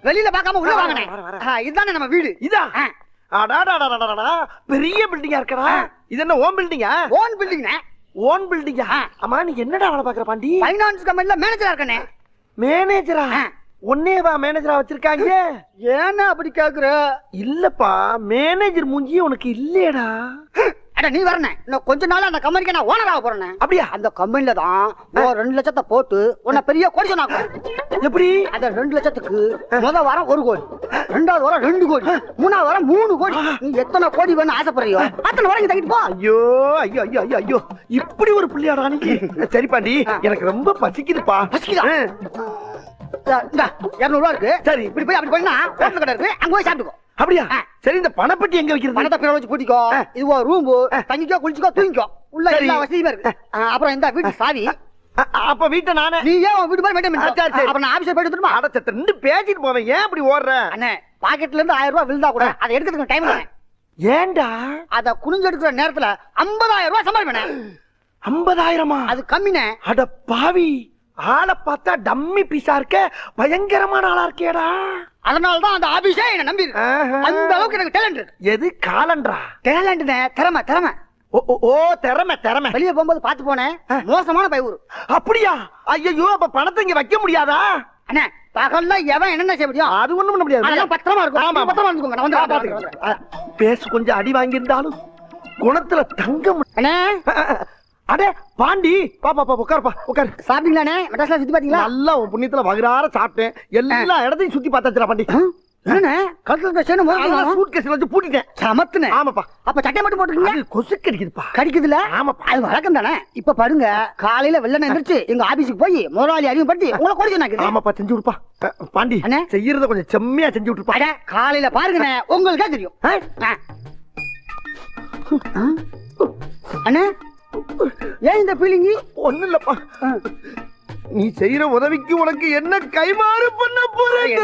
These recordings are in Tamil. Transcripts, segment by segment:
வெளியில பார்க்காம உள்ள வாங்கனே. இதுதானே நம்ம வீடு. இதான் பெரிய பில்டிங்கா இருக்கடா. இது என்ன ஓன் பில்டிங்கா? ஓன் பில்டிங்னே. ஓன் பில்டிங்கா? ஆமா, நீ என்னடா வேலை பாக்குற பாண்டி? ஃபைனான்ஸ் கம்பெனில மேனேஜரா இருக்கனே. மேனேஜரா? ஒன்னேவா மேனேஜரா வச்சிருக்காங்க? ஏன்னா அப்படி கேக்குற? இல்லப்பா, மேனேஜர் மூஞ்சி உனக்கு இல்லையடா. அட நீ வரனே. இன்னும் கொஞ்ச நாள் அந்த கம்பெனிக்கு நான் ஓனரா போறேன். அப்படியா? அந்த கம்பெனில தான் 2 லட்சத்தை போட்டு உன்னை பெரிய கோடி சொன்னாங்க. எப்படி? அந்த 2 லட்சத்துக்கு முத வாரம் 1 கோடி, 2வது வாரம் 2 கோடி, 3வது வாரம் 3 கோடி. நீ எத்தனை கோடி வேணும் ஆசைப்படுறியோ அத்தனை வரைக்கும் தங்கிட்டு போ. ஐயோ ஐயோ ஐயோ ஐயோ ஐயோ, இப்படி ஒரு பிள்ளையாடா நீ. சரி பாண்டி, எனக்கு ரொம்ப பசிக்குதுப்பா. பசிக்குதா? 200 ரூபா இருக்கு. சரி, இப்படி போய் அப்படி போயினா ஹோட்டல் கடை இருக்கு, அங்க போய் சாப்பிட்டுக்கோ. அப்படியா? சரி, இந்த பணப்பட்டி எங்க வைக்கிறது? பணத்தை பிற வச்சு பூட்டிக்கோ. இது ஒரு ரூம், தங்கிக்கோ, குளிச்சுக்கோ, தூங்கிக்கோ. உள்ள எல்லா வசதியுமே இருக்கு. அப்புறம் இந்த வீட்டு சாவி. அப்ப வீட்டை நானே. நீ ஏன் வீட்டு போய் மெயின்டைன் பண்ணு. அப்ப நான் ஆபீஸ்ல போயிட்டு வந்துருமா? அட சத்த ரெண்டு பேசிட்டு போவேன். ஏன் இப்படி ஓடுற? அண்ணே, பாக்கெட்ல இருந்து 1000 ரூபாய் விழுந்தா கூட அதை எடுக்கிறதுக்கு டைம் இல்லை. ஏண்டா? அத குனிஞ்சு எடுக்கிற நேரத்துல 50000 ரூபாய் சம்பாதிப்பேன். 50000? அது கம்மினே. அட பாவி, ஆளை பார்த்தா டம்மி பீஸா இருக்க, பயங்கரமான ஆளா இருக்கேடா. அதனாலதான் அந்த ஆபீஸே என்ன நம்பி இருக்கு. அந்த அளவுக்கு எனக்கு டேலண்ட் இருக்கு. எது காலண்டரா? டேலண்ட்னே, திறமை திறமை. ஓ திறமை திறமை. வெளியே போகும்போது பாத்து போனேன், மோசமான பையூர். அப்படியா? ஐயோ, அப்ப பணத்தை இங்க வைக்க முடியாதா? அண்ணே, பகல்ல எவன் என்னென்ன செய்ய முடியும்? அது ஒண்ணும் பண்ண முடியாது. அதெல்லாம் பத்திரமா இருக்கும். ஆமா, பத்திரமா இருந்துக்கோங்க. நான் வந்து பேசு கொஞ்சம் அடி வாங்கியிருந்தாலும் குணத்துல தங்கம். அண்ணே, அடே பாண்டி, பாப்பா உட்காருப்பா, உட்காரு. சாப்பிட்டீங்களாண்ணே? மெட்ராஸ்ல சுத்தி பாத்தீங்களா? நல்லா உன் புண்ணியத்துல வகுறார சாப்பிட்டேன். எல்லா இடத்தையும் சுத்தி பார்த்தாச்சுடா பாண்டி. என்னண்ணே, கழுத்துல சேர்ந்து சூட் கேஸ்ல வச்சு பூட்டிட்டேன். சமத்துனே. ஆமாப்பா. அப்ப சட்டை மட்டும் போட்டுருக்கீங்க? கொசு கடிக்குதுப்பா. கடிக்குதுல? ஆமாப்பா. அது வழக்கம் தானே. இப்ப பாருங்க, காலையில வெள்ளன எந்திரிச்சு எங்க ஆபீஸுக்கு போய் முதலாளி அறிமுகப்படுத்தி உங்களை கோடி சொன்னாங்க. ஆமாப்பா, செஞ்சு விடுப்பா பாண்டி. அண்ணே, செய்யறத கொஞ்சம் செம்மையா செஞ்சு விட்டுருப்பா. அட காலையில பாருங்கண்ணே, உங்களுக்கே தெரியும். அண்ணே, ஏன் இந்த ஃபீலிங்? ஒண்ணு இல்லப்பா, நீ செய்யற உதவிக்கு உனக்கு என்ன கைமாறு பண்ண போறேன்.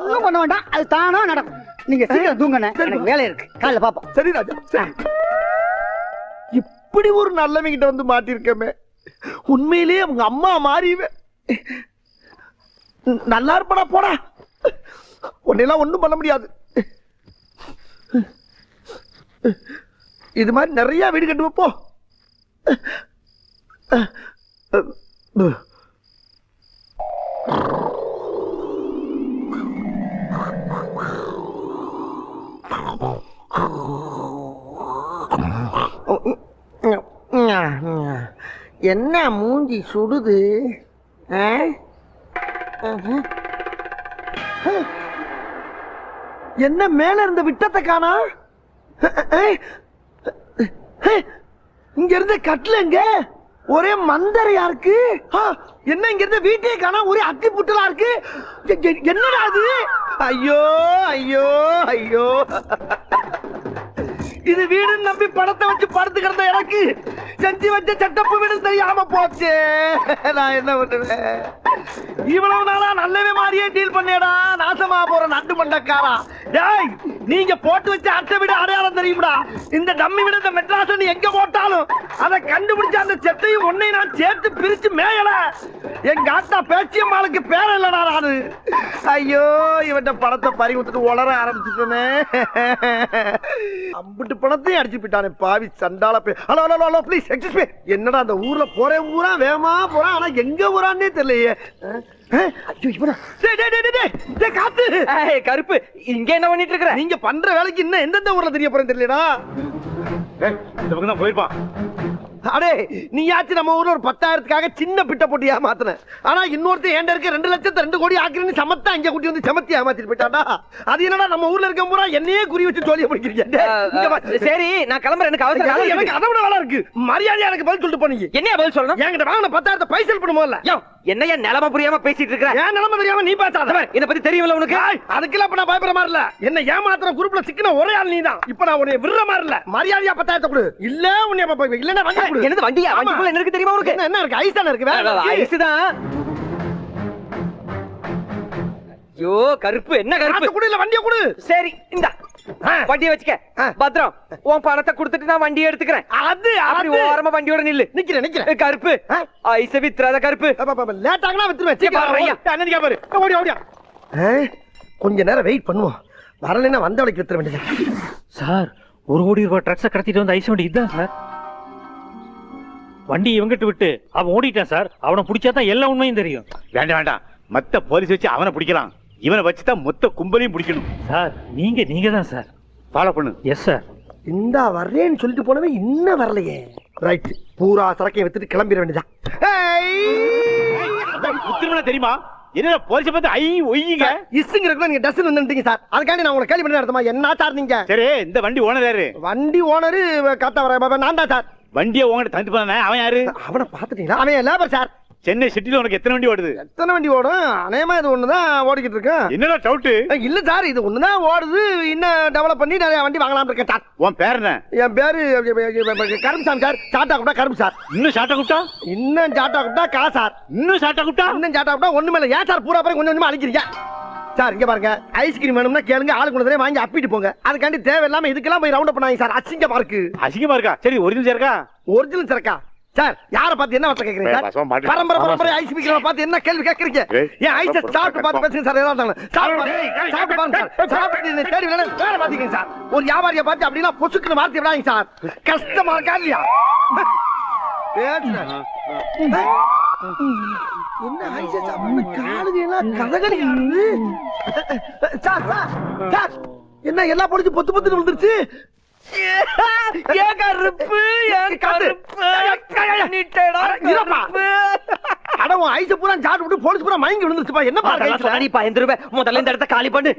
ஒண்ணும் பண்ண வேண்டாம், அது தானா நடக்கும். நீங்க சீக்கிரம் தூங்கண்ணே, எனக்கு வேலை இருக்கு. காலையில பாப்போம். சரி ராஜா, சரி. இப்படி ஒரு நல்லவங்கிட்ட வந்து மாட்டிருக்கமே, உண்மையிலேயே அவங்க அம்மா மாறிவே. நல்லா இருப்படா, போடா. உன்னெல்லாம் ஒண்ணும் பண்ண முடியாது. இது மாதிரி நிறைய வீடு கட்டுவ போ. என்ன மூஞ்சி சுடுது? என்ன மேல இருந்த விட்டத்தை காணா? இங்க இருந்த கட்லங்க ஒரே மந்தரையா இருக்கு. என்ன இங்க இருந்த வீட்டையே காணா, ஒரே அத்தி புட்டலா இருக்கு. என்னடா அது? ஐயோ ஐயோ ஐயோ, இது வீடுன்னு நம்பி பணத்தை வச்சு படுத்து கிடந்த எனக்கு செஞ்சு வச்ச சட்டப்பு வீடு தெரியாம போச்சு. நான் என்ன பண்ணுவேன்? இவ்வளவு நாளா நல்லவே மாதிரியே டீல் பண்ணியடா, நாசமா போற நண்டு மண்டக்காரா. டேய், நீங்க போட்டு வச்ச அட்டை வீடு அடையாளம் தெரியும்டா. இந்த டம்மி வீடு இந்த மெட்ராஸ் எங்க போட்டாலும் அதை கண்டுபிடிச்ச அந்த செத்தையும் ஒன்னை நான் சேர்த்து பிரிச்சு மேயல. எங்க ஆத்தா பேச்சியம்மாளுக்கு பேர இல்லடா நானு. ஐயோ, இவன் பணத்தை பறி விட்டுட்டு உளர ஆரம்பிச்சுட்டேனே. அம்பிட்டு பணத்தையும் அடிச்சு போயிட்டானே பாவி சண்டால. Hello hello hello, please excuse me. என்னடா அந்த ஊர்ல போறேன் ஊரா வேகமா போறான், ஆனா எங்க ஊரான்னே தெரியலையே. காத்து கருப்பு, இங்க என்ன பண்ணிட்டு இருக்கிற? நீங்க பண்ற வேலைக்கு இன்னும் எந்தெந்த ஊர்ல தெரிய போறேன் தெரியலடா. இந்த பக்கம் தான் போயிருப்பான். அடே, நீயாச்சு நம்ம ஊர்ல ஒரு 10,000க்காக சின்ன பிட்ட போட்டு ஏமாத்தின. ஆனா இன்னொருத்தர் ஏண்ட இருக்க 2 லட்சத்தை 2 கோடி ஆக்குறேன்னு சமத்தா அங்க கூட்டி வந்து சமத்தி ஏமாத்திட்டு போயிட்டாடா. அது என்னடா நம்ம ஊர்ல இருக்க பூரா என்னையே குறி வச்சு சொல்லிய பிடிக்கிறீங்க. சரி, நான் கிளம்புறேன். எனக்கு அவசரம். எனக்கு அதை விட வேலை இருக்கு. மரியாதையா எனக்கு பதில் சொல்லிட்டு போனீங்க. என்ன பதில் சொல்லணும்? என்கிட்ட வாங்கின 10,000 பைசல் பண்ணுமோல. என்னையா நிலைமை புரியாம பேசிட்டு இருக்க? ஏன் நிலைமை தெரியாம நீ பேசாத. என்ன பத்தி தெரியும்ல உனக்கு? அதுக்கெல்லாம் இப்ப நான் பயப்படுற மாதிரி இல்ல. என்ன ஏமாத்துற குரூப்ல சிக்கின ஒரே ஆள் நீ தான். இப்ப நான் உன்னை விடுற மாதிரி இல்ல. மரியாதையா 10,000 கொடு. இல்ல உன்னை இல்லன்னா வண்டி கொடு. என்னது வண்டியா? வண்டிக்குள்ள என்ன இருக்கு தெரியுமா உனக்கு? என்ன இருக்கு? ஐஸ் தான இருக்கு. வேற ஐஸ் தான். ஐயோ கருப்பு, என்ன கருப்பு? கொடு, இல்ல வண்டியை கொடு. சரி, இந்த வண்டியை வச்சுக்க. பத்ரம், உன் பணத்தை கொடுத்துட்டு நான் வண்டியை எடுத்துக்கிறேன். அது அப்படி ஓரமா வண்டியோட நில்லு. நிக்கிறேன். கருப்பு, ஐஸ வித்துறாத கருப்பு. லேட் ஆகலாம் வித்துருவேன். சீக்கிரம் பாரு. ஓடியா. கொஞ்ச நேரம் வெயிட் பண்ணுவோம். வரலைன்னா வந்த வழிக்கு வித்துற வேண்டியது. சார் 1 கோடி ரூபாய் ட்ரக்ஸை கடத்திட்டு வந்து ஐஸ் வண்டி இதுதான் சார். வண்டி இவங்கிட்ட விட்டு அவன் ஓடிட்டான் சார். அவனை பிடிச்சாதான் எல்லா உண்மையும் தெரியும். வேண்டாம் வேண்டாம், மத்த போலீஸ் வச்சு அவனை பிடிக்கலாம். இவனை வச்சுதான் மொத்த கும்பலையும் பிடிக்கணும். சார் நீங்க தான் சார். ஃபாலோ பண்ணு. Yes sir. இந்த வர்றேன்னு சொல்லிட்டு போனவே இன்னும் வரலையே. ரைட், பூரா சரக்கையை வித்துட்டு கிளம்பிட வேண்டியதான். உத்திரமண தெரியுமா? என்ன போலீஸ் பார்த்து ஐ ஒய்யுங்க இசுங்கிறதுக்கு நீங்க டஸ்ட் வந்துட்டீங்க சார். அதுக்காண்டி நான் உங்களை கேள்வி பண்ணி நடத்துமா? என்ன சார் நீங்க? சரி, இந்த வண்டி ஓனர் யாரு? வண்டி ஓனரு கரெக்டா வர நான் தான் சார். வண்டியை உங்ககிட்ட தந்துட்டு போன அவன் யாரு? அவனை பாத்துட்டீங்களா? அவன் லேபர் சார். சென்னை சிட்டில உனக்கு எத்தனை வண்டி ஓடுது? எத்தனை வண்டி ஓடும்? அநேகமா இது ஒண்ணுதான் ஓடிக்கிட்டு இருக்கேன். என்னடா டவுட்? இல்ல சார், இது ஒண்ணுதான் ஓடுது. இன்னும் டெவலப் பண்ணி நிறைய வண்டி வாங்கலாம் இருக்கேன் சார். உன் பேர் என்ன? என் பேரு கரும்புசாமி சார். சாட்டா கூப்பிட்டா கரும்பு சார். இன்னும் ஷார்ட்டா கூப்பிட்டா? இன்னும் சாட்டா கூப்பிட்டா கா சார். இன்னும் ஷார்ட்டா கூப்பிட்டா? இன்னும் சாட்டா கூப்பிட்டா ஒண்ணுமே இல்ல. ஏன் சார் பூரா பேரும் கொஞ்சம் கொஞ்சமா அழிக்கிறீங்க சார்? இங்க பாருங்க, ஐஸ்கிரீம் வேணும்னா கேளுங்க, ஆளு கொண்டு வாங்கி அப்பிட்டு போங்க. அதுக்காண்டி தேவையில்லாம இதுக்கெல்லாம் போய் ரவுண்ட் பண்ணாங்க சார். அசிங்கமா இருக்கு. அசிங்கமா இருக்கா? சரி, ஒரிஜினல் இருக்கா? ஒரிஜினல் சரக்கா சார்? யார பார்த்து என்ன வார்த்தை கேக்குறீங்க சார்? பரம்பரை ஐஸ் விக்கிறவங்க பார்த்து என்ன கேள்வி கேக்குறீங்க? ஏன் ஐஸ் சாப்பிட்டு பார்த்து பேசுங்க சார். ஏதாவது சாப்பிட்டு பாருங்க சார். சாப்பிட்டு தேடி வேற பாத்தீங்க சார். ஒரு வியாபாரியை பார்த்து அப்படின்னா பொசுக்குன்னு வார்த்தை விடாங்க சார். கஷ்டமா இருக்கா இல்லையா? என்ன ஐஸ் சாப்பிட்டு காலுங்க எல்லாம் கதகளி சார். சார் என்ன எல்லா பொடிச்சு பொத்து பொத்துன்னு வந்துருச்சு? முதல்ல இந்த இடத்த காலி பண்ணு.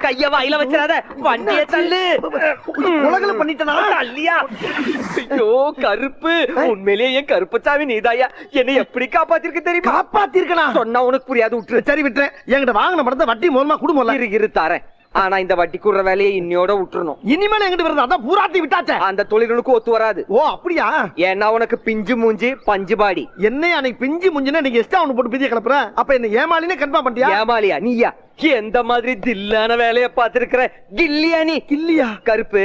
கைய வாயில வச்சிடாத. வண்டிய தள்ளு. ஐயோ கருப்பு, உண்மையிலேயே என் கருப்பசாமி நீதாயா என்னை எப்படி காப்பாத்திருக்க தெரியுமா? காப்பாத்திருக்கா? சொன்னா உனக்கு புரியாது. விட்டுரு. சரி விட்டுறேன். என்கிட்ட வாங்கின படத்தை வட்டி மூலமா குடும்பம் இரு தரேன். ஆனா இந்த வட்டி கூடுற வேலையை இன்னையோட விட்டுறணும். இனிமேல எங்கிட்ட வருது அதான் பூராட்டி விட்டாச்சே. அந்த தொழிலுக்கு ஒத்து வராது. ஓ அப்படியா? ஏன்னா உனக்கு பிஞ்சு மூஞ்சி பஞ்சு பாடி. என்ன அன்னைக்கு பிஞ்சு மூஞ்சினா நீங்க எஸ்டா ஒண்ணு போட்டு பிதிய கிளப்புற. அப்ப என்ன ஏமாலினே கன்ஃபார்ம் பண்ணிட்டியா? ஏமாலியா நீயா? எந்த மாதிரி தில்லான வேலைய பாத்துருக்கிற கில்லியா நீ? கில்லியா? கருப்பு,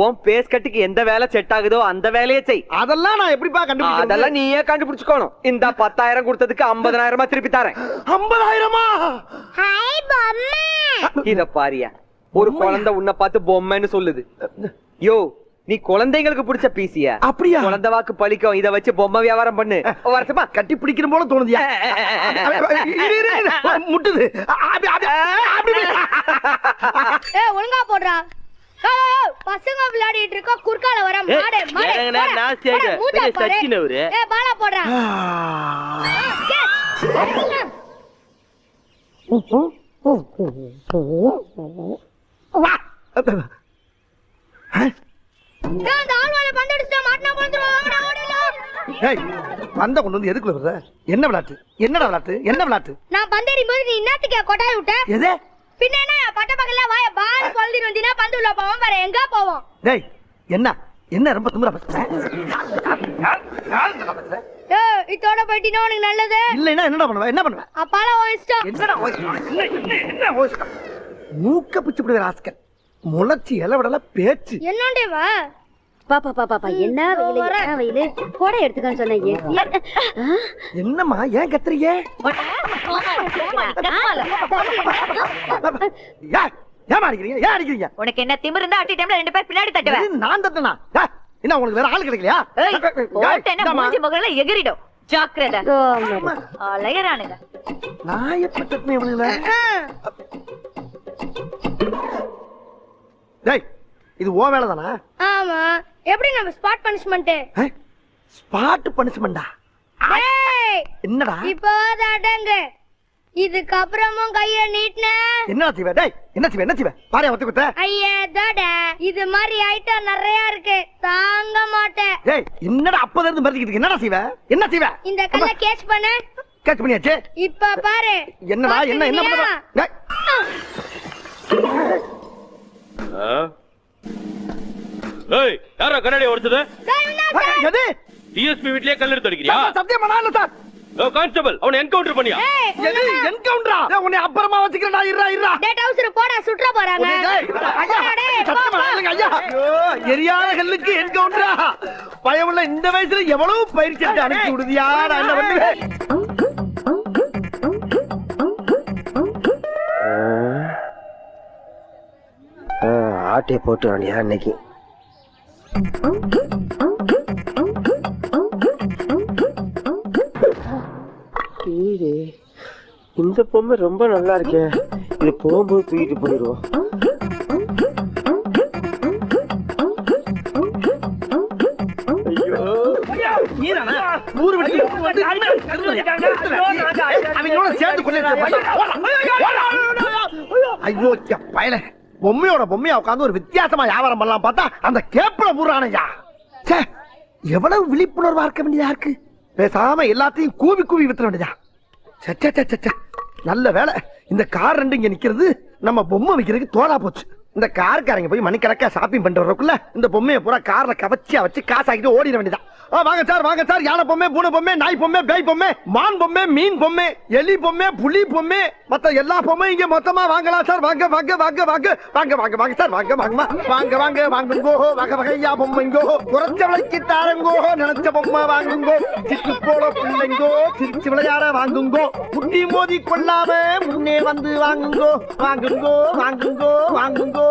உன் பேஸ் கட்டுக்கு எந்த வேலை செட் ஆகுதோ அந்த வேலையை செய். அதெல்லாம் நான் எப்படிப்பா கண்டுபிடிச்சேன்? அதெல்லாம் நீயே கண்டுபிடிச்சுக்கணும். இந்த 10,000 கொடுத்ததுக்கு 50,000 திருப்பி தரேன். 50,000? ஹாய் பொம்மை. இத பாரியா, ஒரு குழந்தை உன்னை பார்த்து பொம்மைன்னு சொல்லுது. யோ, நீ குழந்தைங்களுக்கு பிடிச்ச பீசியா? அப்படியா? குழந்தை வாக்கு பழிக்கும். இத வச்சு பொம்மை வியாபாரம் பண்ணு. வரட்டுமா? கட்டி பிடிக்கிற போல தோணுதியா? முட்டுது. ஒழுங்கா போடுறா. பசங்க விளையாடிட்டு இருக்க குறுக்கால வர மாடு பாலா போடுறா. வந்த கொண்டு வந்து எதுக்குள்ள வருத? என்ன விளையாட்டு? என்னடா விளையாட்டு? என்ன விளையாட்டு? நான் பந்தேறியும் போது நீ என்னத்துக்கு கொட்டாய் விட்ட? எது? பின்ன என்ன பட்ட பக்கல வாய பால் கொல்லிட்டு வந்தினா பந்து உள்ள போவோம். வேற எங்க போவோம்? டேய் என்ன என்ன ரொம்ப திமிரா பேசுற? டேய் இதோட போய்டினா உனக்கு நல்லது. இல்லைனா என்னடா பண்ணுவ? என்ன பண்ணுவ? அப்பால ஓய்ஸ்டா. என்னடா என்ன ஓய்ஸ்டா? மூக்க பிச்சு புடிற ராஸ்கல். முளச்சி இலவடல பேச்சு. என்னண்டேவா? பாப்பா என்ன வெயிலு கோட எடுத்துக்கன்னு சொன்னீங்க. என்னம்மா ஏன் கத்துறீங்க? ஏன் அடிக்கிறீங்க? ஏன் அடிக்கிறீங்க? உனக்கு என்ன திமிரு இருந்தா அட்டி டைம்ல 2 பேர் பின்னாடி தட்டுவேன். நான் தட்டனா? என்ன உங்களுக்கு வேற ஆள் கிடைக்கலையா? ஓட்டேனா மூஞ்சி முகரல எகிரிடும். ஜாக்கிரதை. அலையறானுங்க. நான் எப்ப தட்டனே இவங்கள? டேய் இது ஓ வேலை தானா? ஆமா. எப்படி நம்ம ஸ்பாட் பனிஷ்மென்ட்? ஸ்பாட் பனிஷ்மென்ட்டா? டேய் என்னடா? இப்போ அடங்க. இதுக்கு அப்புறமும் கைய நீட்ன. என்ன செய்வே? டேய் என்ன செய்வே? என்ன செய்வே? பாரு ஒத்து குத்த. ஐயே டடா இது மாதிரி ஐட்டம் நிறைய இருக்கு. தாங்க மாட்டேன். டேய் என்னடா அப்பத இருந்து மறந்துக்கிட்டு இருக்க? என்னடா செய்வே? என்ன செய்வே? இந்த கல்ல கேட்ச் பண்ணு. கேட்ச் பண்ணியாச்சே. இப்ப பாரு. என்னடா என்ன என்ன பண்ணற? டேய் ஏய் யாரா கண்ணாடி உடைச்சது? எது? டிஎஸ்பி வீட்லயே கல் எடுத்து அடிக்கறியா? சத்தியம் பண்ணால சார். ஓ கான்ஸ்டபிள் அவனை என்கவுண்டர் பண்ணியா? எது என்கவுண்டரா? உன்னை அப்புறமா வச்சிக்கிறடா. இருடா. டேட் ஹவுஸ்ல போடா சுற்ற போறாங்க. ஐயா சத்தியம் பண்ணாலங்க ஐயா. ஐயோ எரியாத கல்லுக்கு என்கவுண்டரா? பயமுள்ள இந்த வயசுல எவ்வளவு பயிற்சி எடுத்து அனுப்பி விடுதியா? நான் என்ன பண்ணுவேன்? ஆட்டையை போட்டு வேண்டியா இன்னைக்கு. இந்த பொம்மை ரொம்ப நல்லா இருக்கே, இது போகும்போது தூக்கிட்டு போயிடுவோம். ஐயோ பயல, பொம்மையோட பொம்மையா உட்காந்து ஒரு வித்தியாசமா வியாபாரம் பண்ணலாம் பார்த்தா அந்த கேப்ல பூரானையா. எவ்வளவு விழிப்புணர்வா இருக்க வேண்டியதா இருக்கு. பேசாம எல்லாத்தையும் கூவி கூவி வித்துற வேண்டியதா. நல்ல வேலை இந்த கார் ரெண்டு இங்க நிக்கிறது நம்ம பொம்மை வைக்கிறதுக்கு தோதா போச்சு. இந்த கார்காரங்க போய் மணிக்கணக்கா ஷாப்பிங் பண்ணிட்டு வரக்குள்ள இந்த பொம்மையை பூரா கார்ல கவச்சியா வச்சு காசாக்கிட்டு ஓடிட வேண்டியதான். வாங்க சார், யானை பொம்மை, பூனை பொம்மை, நாய் பொம்மை, பேய் பொம்மை, மான் பொம்மை, மீன் பொம்மை, எலி பொம்மை, புலி பொம்மை, மத்த எல்லா பொம்மையும் இங்க மொத்தமா வாங்கலாம் சார். வாங்க வாங்க வாங்க வாங்க வாங்க வாங்க வாங்க சார், வாங்க வாங்க வாங்க வாங்க வாங்குங்கோ, வகை வகையா பொம்மைங்கோ, குறைச்ச விலைக்கு தாரங்கோ, நினைச்ச பொம்மை வாங்குங்கோ, சிட்டு போல பிள்ளைங்கோ, சிரிச்சு விளையாட வாங்குங்கோ, முட்டி மோதி கொள்ளாம முன்னே வந்து வாங்குங்கோ, வாங்குங்கோ வாங்குங்கோ வாங்குங்கோ,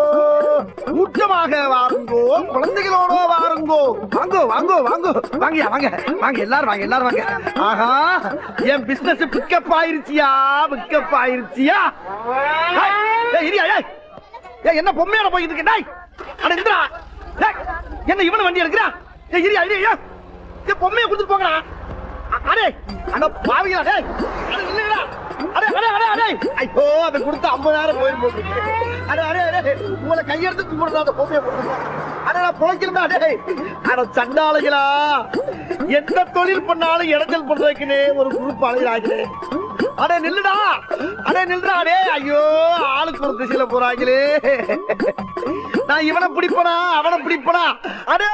கூட்டமாக வாருங்கோ, குழந்தைகளோட வாருங்கோ, வாங்கோ வாங்கோ வாங்கோ, வாங்கயா வாங்க வாங்க எல்லாரும் வாங்க எல்லாரும் வாங்க. ஆஹா, என் பிசினஸ் பிக்கப் ஆயிருச்சியா, பிக்கப் ஆயிருச்சியா. என்ன பொம்மையோட போய் இருக்கு டாய், அட இந்திரா என்ன இவன வண்டி எடுக்கிறா. பொம்மையை கொடுத்துட்டு போங்கடா. அடே அட பாவிங்களா, டேய் அட இல்லடா, அடே அடே அடே அடே, ஐயோ அத கொடுத்து 50,000 போய் போகுது. அடே அடே அடே, உங்களை கையெடுத்து கும்பிடுறா அந்த பொம்மையை கொடுத்து. அட நான் பொழைக்கிறேன்டா. டேய் அட சண்டாளங்களா, எந்த தொழில் பண்ணாலும் இடத்தில் பண்றதுக்குன்னு ஒரு குரூப் அழைக்கிறாங்களே. அடே நில்லுடா, அடே நில்லுடா. அடே ஐயோ, ஆளுக்கு ஒரு திசையில போறாங்களே. நான் இவனை பிடிப்பனா அவனை பிடிப்பனா. அடே